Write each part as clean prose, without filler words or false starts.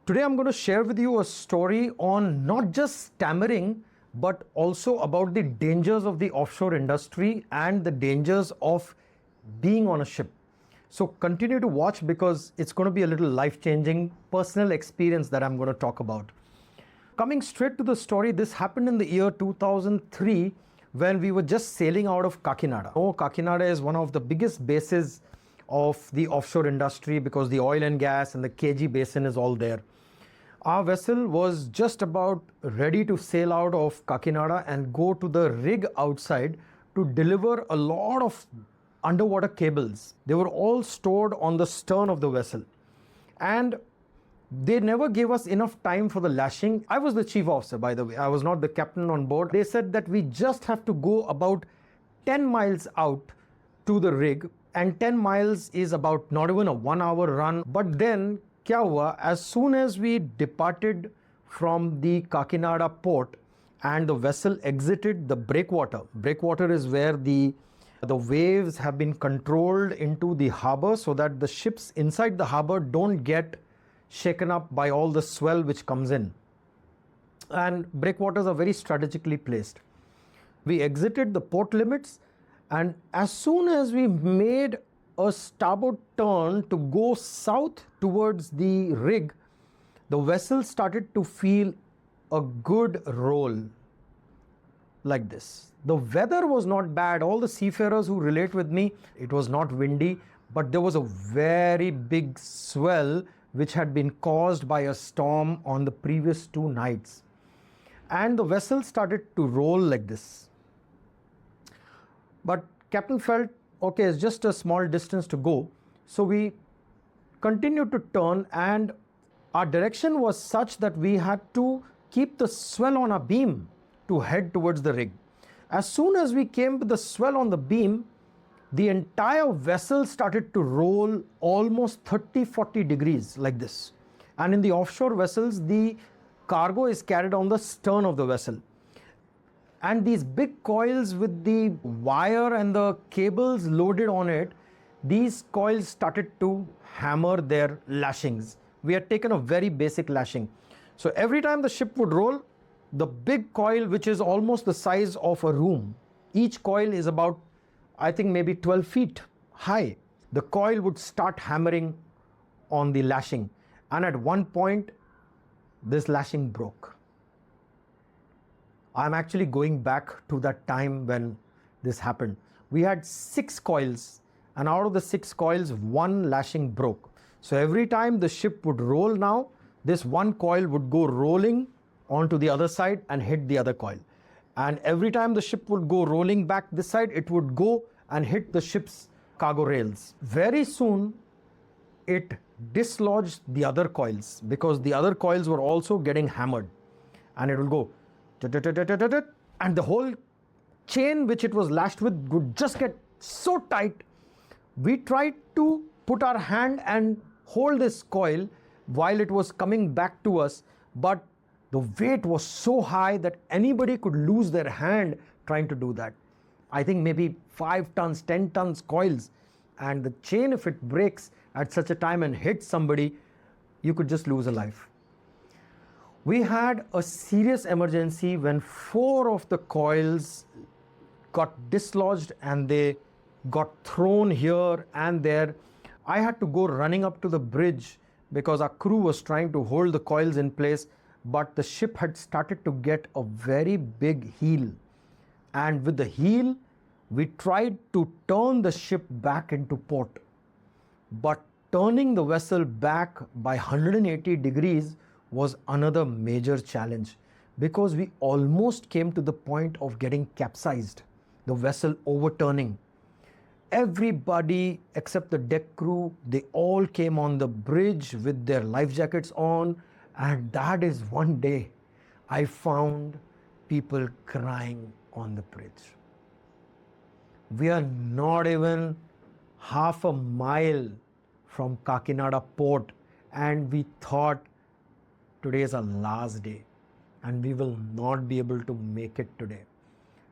Today I'm going to share with you a story on not just stammering, but also about the dangers of the offshore industry and the dangers of being on a ship. So continue to watch because it's going to be a little life-changing personal experience that I'm going to talk about. Coming straight to the story, this happened in the year 2003 when we were just sailing out of Kakinada. Kakinada is one of the biggest bases of the offshore industry because the oil and gas and the KG basin is all there. Our vessel was just about ready to sail out of Kakinada and go to the rig outside to deliver a lot of underwater cables. They were all stored on the stern of the vessel. And they never gave us enough time for the lashing. I was the chief officer, by the way. I was not the captain on board. They said that we just have to go about 10 miles out to the rig, and 10 miles is about not even a 1 hour run. But then kya hua, as soon as we departed from the Kakinada port and the vessel exited the breakwater. Breakwater is where the waves have been controlled into the harbor so that the ships inside the harbor don't get shaken up by all the swell which comes in. And breakwaters are very strategically placed. We exited the port limits, and as soon as we made a starboard turn to go south towards the rig, the vessel started to feel a good roll like this. The weather was not bad. All the seafarers who relate with me, it was not windy, but there was a very big swell which had been caused by a storm on the previous 2 nights. And the vessel started to roll like this. But captain felt, okay, it's just a small distance to go. So we continued to turn, and our direction was such that we had to keep the swell on our beam to head towards the rig. As soon as we came with the swell on the beam, the entire vessel started to roll almost 30-40 degrees like this. And in the offshore vessels, the cargo is carried on the stern of the vessel. And these big coils with the wire and the cables loaded on it, these coils started to hammer their lashings. We had taken a very basic lashing. So every time the ship would roll, the big coil, which is almost the size of a room, each coil is about, I think, maybe 12 feet high. The coil would start hammering on the lashing. And at one point, this lashing broke. I'm actually going back to that time when this happened. We had 6 coils, and out of the 6 coils, 1 lashing broke. So every time the ship would roll now, this 1 coil would go rolling onto the other side and hit the other coil. And every time the ship would go rolling back this side, it would go and hit the ship's cargo rails. Very soon, it dislodged the other coils because the other coils were also getting hammered. And it will go, and the whole chain which it was lashed with would just get so tight. We tried to put our hand and hold this coil while it was coming back to us, but the weight was so high that anybody could lose their hand trying to do that. I think maybe 5 tons, 10 tons coils, and the chain, if it breaks at such a time and hits somebody, you could just lose a life. We had a serious emergency when 4 of the coils got dislodged and they got thrown here and there. I had to go running up to the bridge because our crew was trying to hold the coils in place, but the ship had started to get a very big heel. And with the heel, we tried to turn the ship back into port. But turning the vessel back by 180 degrees was another major challenge because we almost came to the point of getting capsized, the vessel overturning. Everybody except the deck crew, they all came on the bridge with their life jackets on, and that is one day I found people crying on the bridge. We are not even half a mile from Kakinada port, and we thought today is our last day and we will not be able to make it today,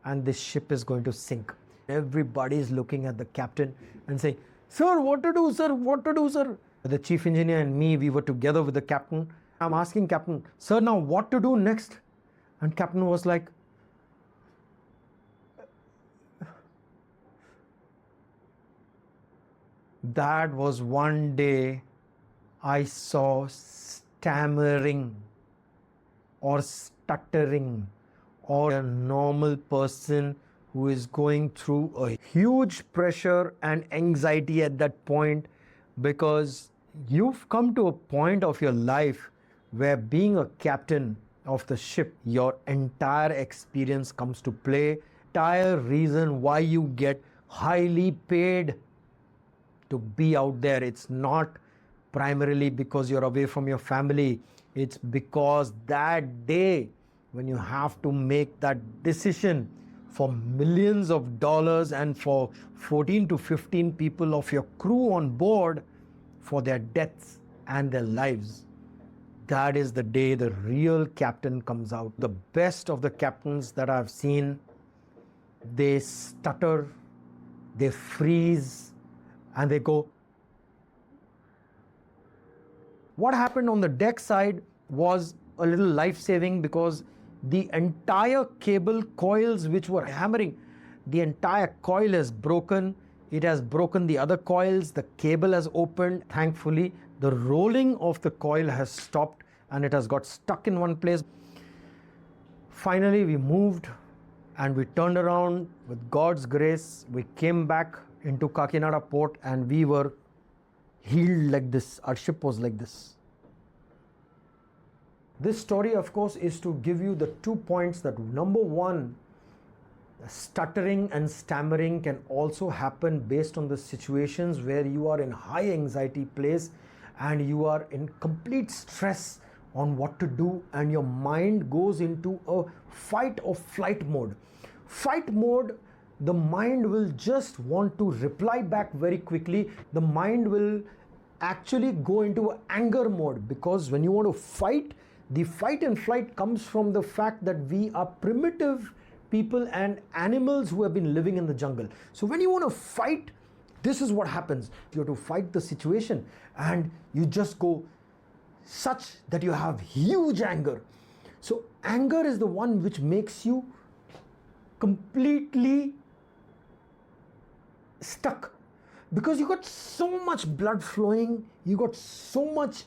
and this ship is going to sink. Everybody is looking at the captain and saying, "Sir, what to do, sir? What to do, sir?" The chief engineer and me, we were together with the captain, I'm asking Captain, sir, now what to do next? And Captain was like, that was one day I saw stammering or stuttering or a normal person who is going through a huge pressure and anxiety at that point, because you've come to a point of your life where being a captain of the ship, your entire experience comes to play, entire reason why you get highly paid to be out there. It's not primarily because you're away from your family. It's because that day when you have to make that decision for millions of dollars and for 14 to 15 people of your crew on board for their deaths and their lives, that is the day the real captain comes out. The best of the captains that I've seen, they stutter, they freeze, and they go. What happened on the deck side was a little life-saving, because the entire cable coils which were hammering, the entire coil is broken. It has broken the other coils. The cable has opened. Thankfully, the rolling of the coil has stopped and it has got stuck in one place. Finally, we moved and we turned around. With God's grace, we came back into Kakinada port and we were healed like this. Our ship was like this. This story, of course, is to give you the 2 points that, number one, stuttering and stammering can also happen based on the situations where you are in high anxiety place and you are in complete stress on what to do, and your mind goes into a fight or flight mode. Fight mode, the mind will just want to reply back very quickly. The mind will actually go into anger mode, because when you want to fight, the fight and flight comes from the fact that we are primitive people and animals who have been living in the jungle. So when you want to fight, this is what happens. You have to fight the situation and you just go such that you have huge anger. So anger is the one which makes you completely stuck, because you got so much blood flowing, you got so much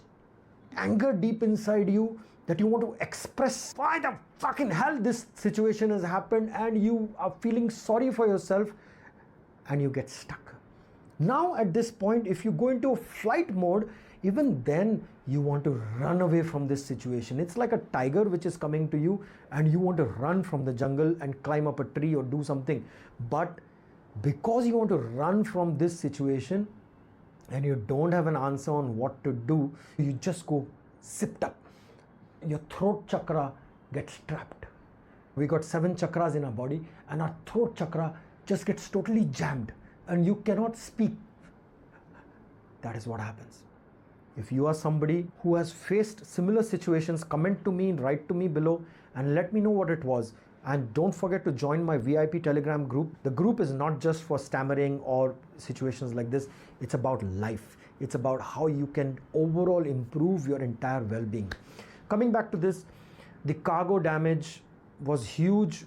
anger deep inside you that you want to express why the fucking hell this situation has happened, and you are feeling sorry for yourself and you get stuck. Now at this point, if you go into a flight mode, even then you want to run away from this situation. It's like a tiger which is coming to you and you want to run from the jungle and climb up a tree or do something. But because you want to run from this situation and you don't have an answer on what to do, you just go zipped up. Your throat chakra gets trapped. We got 7 chakras in our body and our throat chakra just gets totally jammed and you cannot speak. That is what happens. If you are somebody who has faced similar situations, comment to me, write to me below and let me know what it was. And don't forget to join my VIP Telegram group. The group is not just for stammering or situations like this. It's about life. It's about how you can overall improve your entire well-being. Coming back to this, the cargo damage was huge.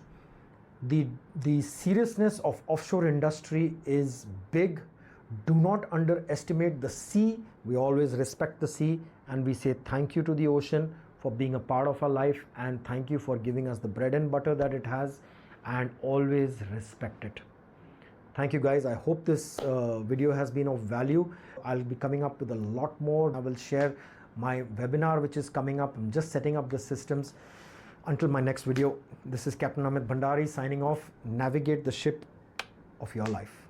The seriousness of offshore industry is big. Do not underestimate the sea. We always respect the sea and we say thank you to the ocean for being a part of our life, and thank you for giving us the bread and butter that it has, and always respect it. Thank you guys. I hope this video has been of value. I'll be coming up with a lot more. I will share my webinar which is coming up. I'm just setting up the systems. Until my next video, this is Captain Amit Bhandari signing off. Navigate the ship of your life.